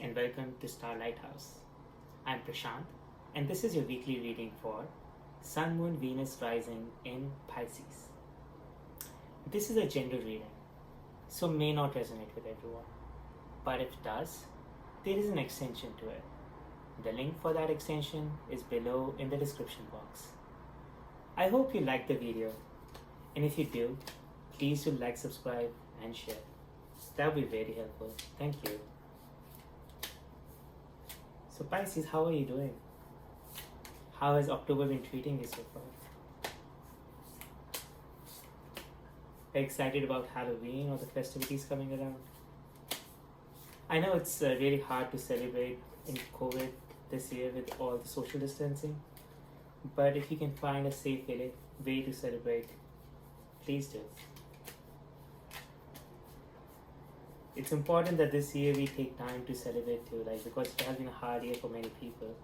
and welcome to Star Lighthouse. I'm Prashant and this is your weekly reading for Sun, Moon, Venus rising in Pisces. This is a general reading, so may not resonate with everyone, but if it does, there is an extension to it. The link for that extension is below in the description box. I hope you liked the video, and if you do, please do like, subscribe and share. That would be very helpful. Thank you. So Pisces, how are you doing? How has October been treating you so far? Are you excited about Halloween or the festivities coming around? I know it's really hard to celebrate in COVID this year with all the social distancing, but if you can find a safe way to celebrate, please do. It's important that this year we take time to celebrate too, because it has been a hard year for many people.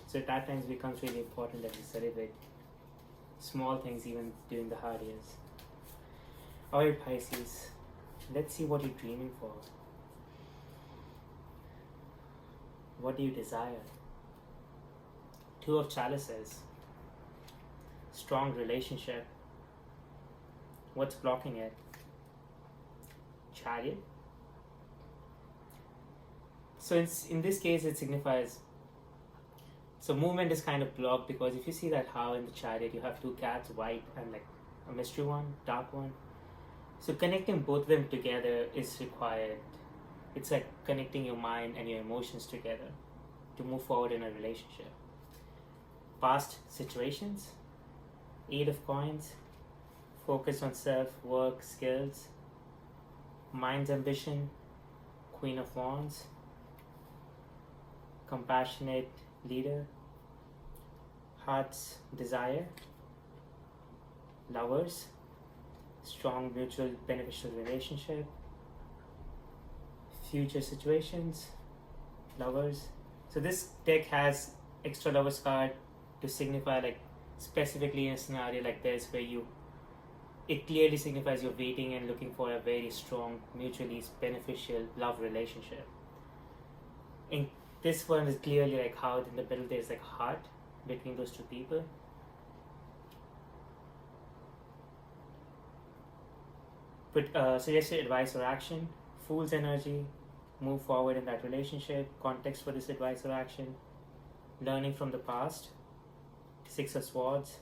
So at that times it becomes really important that we celebrate small things even during the hard years. Alright Pisces, let's see what you're dreaming for. What do you desire? Two of Chalices. Strong relationship. What's blocking it? Chariot. So in this case it signifies, so movement is kind of blocked because if you see that how in the Chariot you have two cats, white and like a mystery one, dark one. So connecting both of them together is required. It's like connecting your mind and your emotions together to move forward in a relationship. Past situations, 8 of Coins, focus on self-work skills, mind's ambition, Queen of Wands, compassionate leader, heart's desire, Lovers, strong mutual beneficial relationship, future situations, Lovers. So this deck has extra Lovers card to signify like specifically in a scenario like this where it clearly signifies you're waiting and looking for a very strong, mutually beneficial love relationship. In this one is clearly like how in the middle there's like heart between those two people. But suggested advice or action, Fool's energy, move forward in that relationship. Context for this advice or action, learning from the past, 6 of Swords,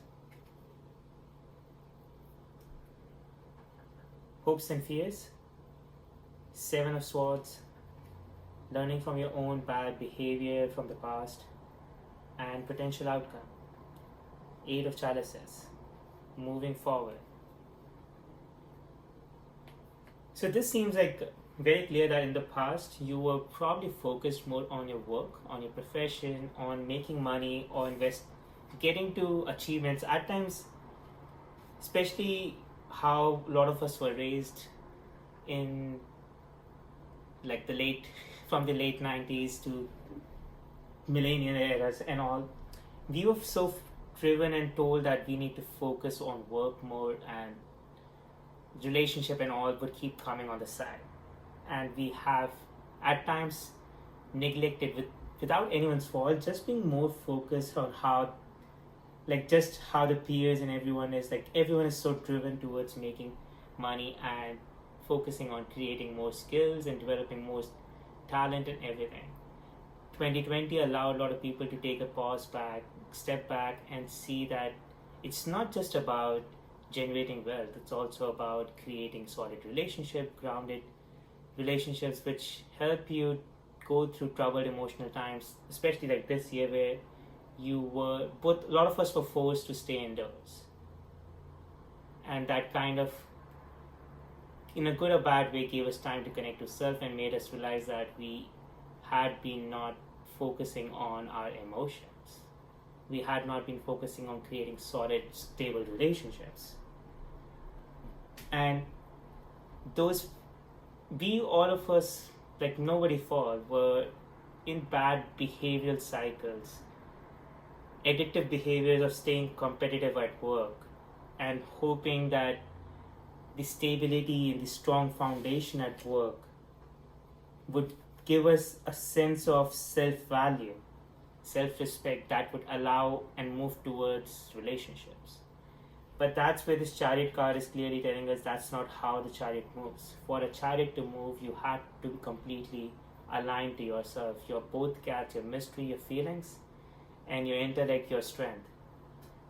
hopes and fears, 7 of Swords, learning from your own bad behavior from the past and potential outcome, 8 of Chalices, moving forward. So this seems like very clear that in the past you were probably focused more on your work, on your profession, on making money or getting to achievements. At times, especially how a lot of us were raised in like from the late 90s to millennial eras and all, we were so driven and told that we need to focus on work more, and relationship and all would keep coming on the side. And we have at times neglected without anyone's fault, just being more focused on how the peers and everyone is so driven towards making money and focusing on creating more skills and developing more talent and everything. 2020 allowed a lot of people to take a step back and see that it's not just about generating wealth, it's also about creating solid grounded relationships which help you go through troubled emotional times, especially like this year where a lot of us were forced to stay indoors, and that kind of in a good or bad way gave us time to connect to self and made us realize that we had been not focusing on our emotions. We had not been focusing on creating solid, stable relationships. And all of us, like nobody fault, were in bad behavioral cycles, addictive behaviors of staying competitive at work and hoping that the stability and the strong foundation at work would give us a sense of self-value, self-respect that would allow and move towards relationships. But that's where this chariot card is clearly telling us that's not how the chariot moves. For a chariot to move, you have to be completely aligned to yourself. Your both cats, your mystery, your feelings, and your intellect, your strength.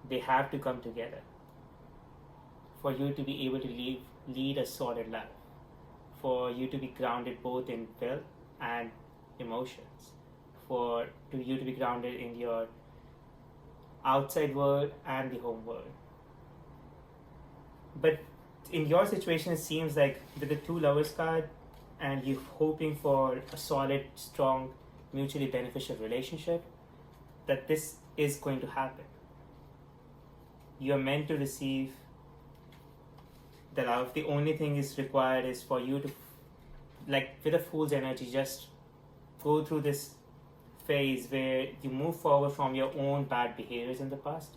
They have to come together for you to be able to lead a solid life. For you to be grounded both in will and emotions. For you to be grounded in your outside world and the home world. But in your situation, it seems like with the two lovers card and you hoping for a solid, strong, mutually beneficial relationship, that this is going to happen. You are meant to receive the love. The only thing is required is for you to, like with a fool's energy, just go through this phase where you move forward from your own bad behaviors in the past.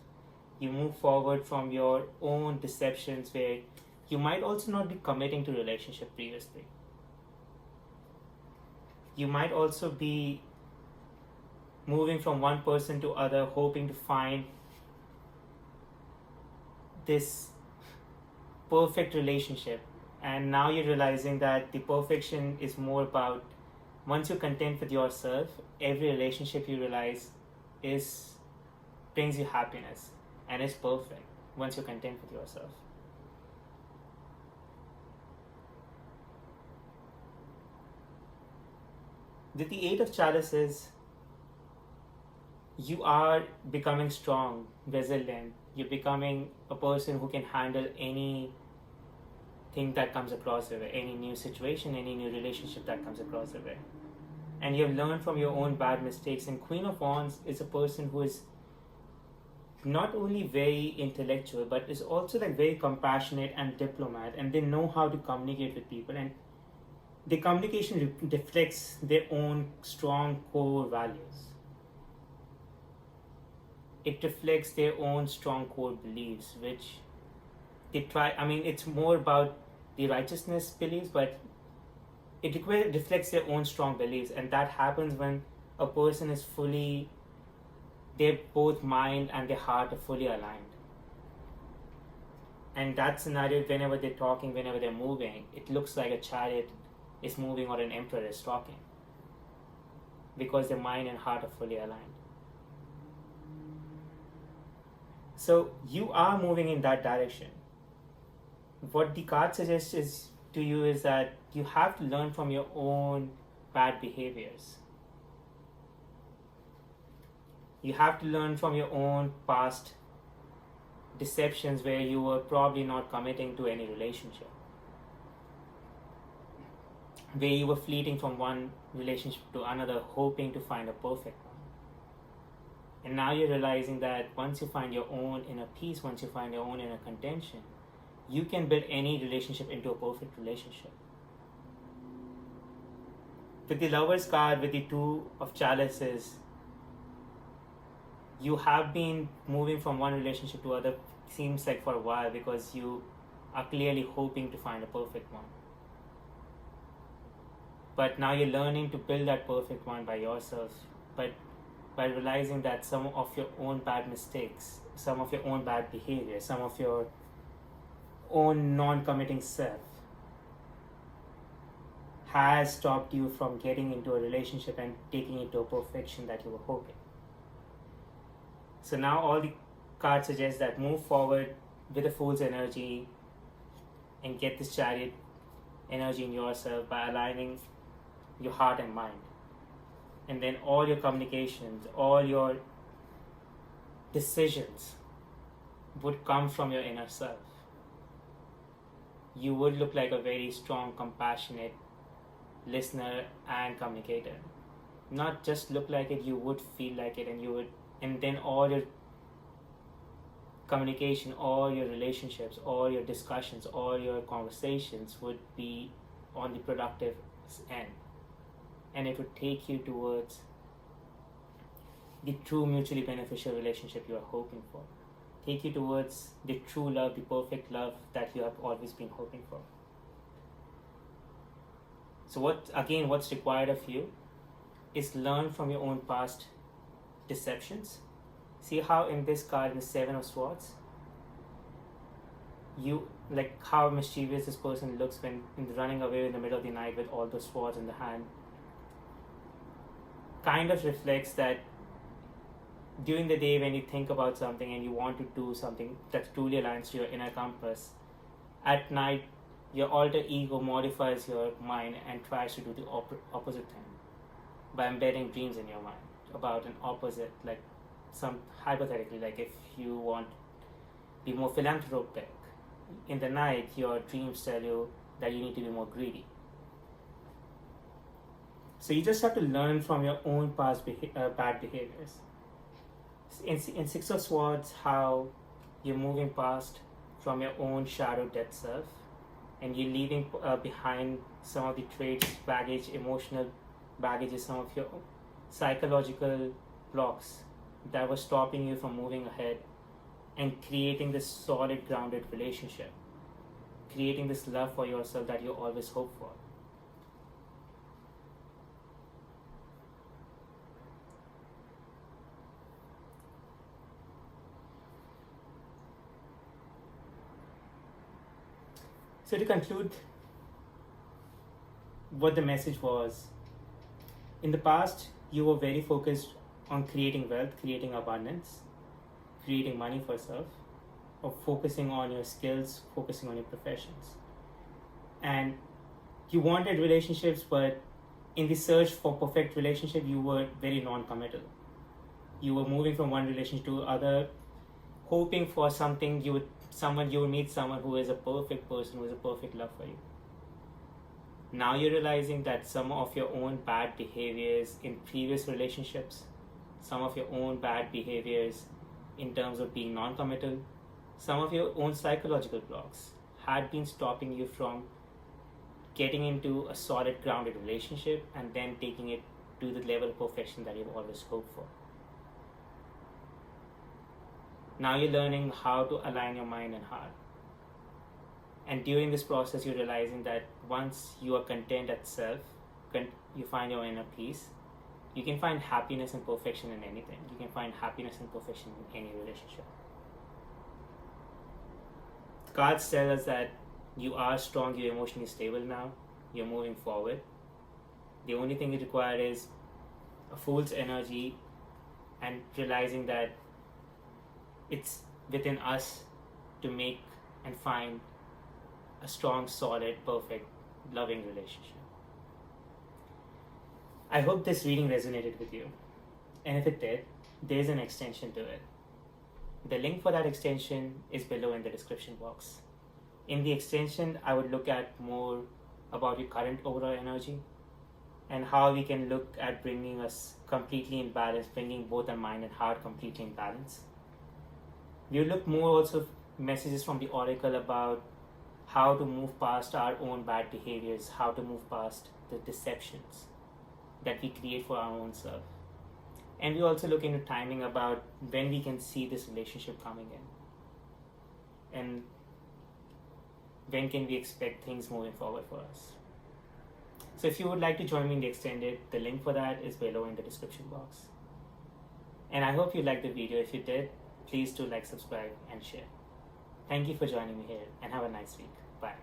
You move forward from your own deceptions where you might also not be committing to relationship previously. You might also be moving from one person to other, hoping to find this perfect relationship. And now you're realizing that the perfection is more about, once you're content with yourself, every relationship you realize brings you happiness. And it's perfect once you're content with yourself. With the Eight of Chalices, you are becoming strong, resilient. You're becoming a person who can handle anything that comes across your way, any new situation, any new relationship that comes across your way. And you have learned from your own bad mistakes. And Queen of Wands is a person who is not only very intellectual, but is also like very compassionate and diplomat, and they know how to communicate with people, and the communication reflects their own strong core values. It reflects their own strong core beliefs, which they try. I mean, it's more about the righteousness beliefs, but it reflects their own strong beliefs, and that happens when a person is fully, their both mind and their heart are fully aligned. And that scenario, whenever they're talking, whenever they're moving, it looks like a chariot is moving or an emperor is talking, because their mind and heart are fully aligned. So you are moving in that direction. What the card suggests to you is that you have to learn from your own bad behaviors. You have to learn from your own past deceptions where you were probably not committing to any relationship, where you were fleeting from one relationship to another, hoping to find a perfect one. And now you're realizing that once you find your own inner peace, once you find your own inner contention, you can build any relationship into a perfect relationship. With the Lovers card, with the Two of Chalices, you have been moving from one relationship to other, seems like for a while, because you are clearly hoping to find a perfect one. But now you're learning to build that perfect one by yourself, but by realizing that some of your own bad mistakes, some of your own bad behavior, some of your own non-committing self has stopped you from getting into a relationship and taking it to a perfection that you were hoping. So now all the cards suggest that move forward with a Fool's energy and get this Chariot energy in yourself by aligning your heart and mind. And then all your communications, all your decisions would come from your inner self. You would look like a very strong, compassionate listener and communicator. Not just look like it, you would feel like it, and then all your communication, all your relationships, all your discussions, all your conversations would be on the productive end. And it would take you towards the true mutually beneficial relationship you are hoping for. take you towards the true love, the perfect love that you have always been hoping for. So what's required of you is learn from your own past deceptions. See how in this card, in the Seven of Swords, you like how mischievous this person looks when running away in the middle of the night with all those swords in the hand. Kind of reflects that during the day when you think about something and you want to do something that truly aligns to your inner compass, at night your alter ego modifies your mind and tries to do the opposite thing by embedding dreams in your mind about an opposite, like some hypothetically, like if you want to be more philanthropic, in the night your dreams tell you that you need to be more greedy. So you just have to learn from your own past bad behaviors. In Six of Swords, how you're moving past from your own shadow dead self, and you're leaving behind some of the traits, baggage, emotional baggages, some of your psychological blocks that were stopping you from moving ahead and creating this solid, grounded relationship, creating this love for yourself that you always hope for. So to conclude, what the message was, in the past, you were very focused on creating wealth, creating abundance, creating money for yourself, or focusing on your skills, focusing on your professions. And you wanted relationships, but in the search for perfect relationship, you were very non-committal. You were moving from one relationship to other, hoping for something you would meet someone who is a perfect person, who is a perfect love for you. Now you're realizing that some of your own bad behaviors in previous relationships, some of your own bad behaviors in terms of being non-committal, some of your own psychological blocks had been stopping you from getting into a solid, grounded relationship and then taking it to the level of perfection that you've always hoped for. Now you're learning how to align your mind and heart. And during this process, you're realizing that once you are content at self, you find your inner peace, you can find happiness and perfection in anything. You can find happiness and perfection in any relationship. The cards tell us that you are strong, you're emotionally stable now, you're moving forward. The only thing you require is a fool's energy and realizing that it's within us to make and find a strong, solid, perfect, loving relationship. I hope this reading resonated with you. And if it did, there's an extension to it. The link for that extension is below in the description box. In the extension, I would look at more about your current overall energy and how we can look at bringing us completely in balance, bringing both our mind and heart completely in balance. We look more also messages from the oracle about how to move past our own bad behaviors, how to move past the deceptions that we create for our own self. And we also look into timing about when we can see this relationship coming in. And when can we expect things moving forward for us. So if you would like to join me in the extended, the link for that is below in the description box. And I hope you liked the video. If you did, please do like, subscribe, and share. Thank you for joining me here, and have a nice week. Bye.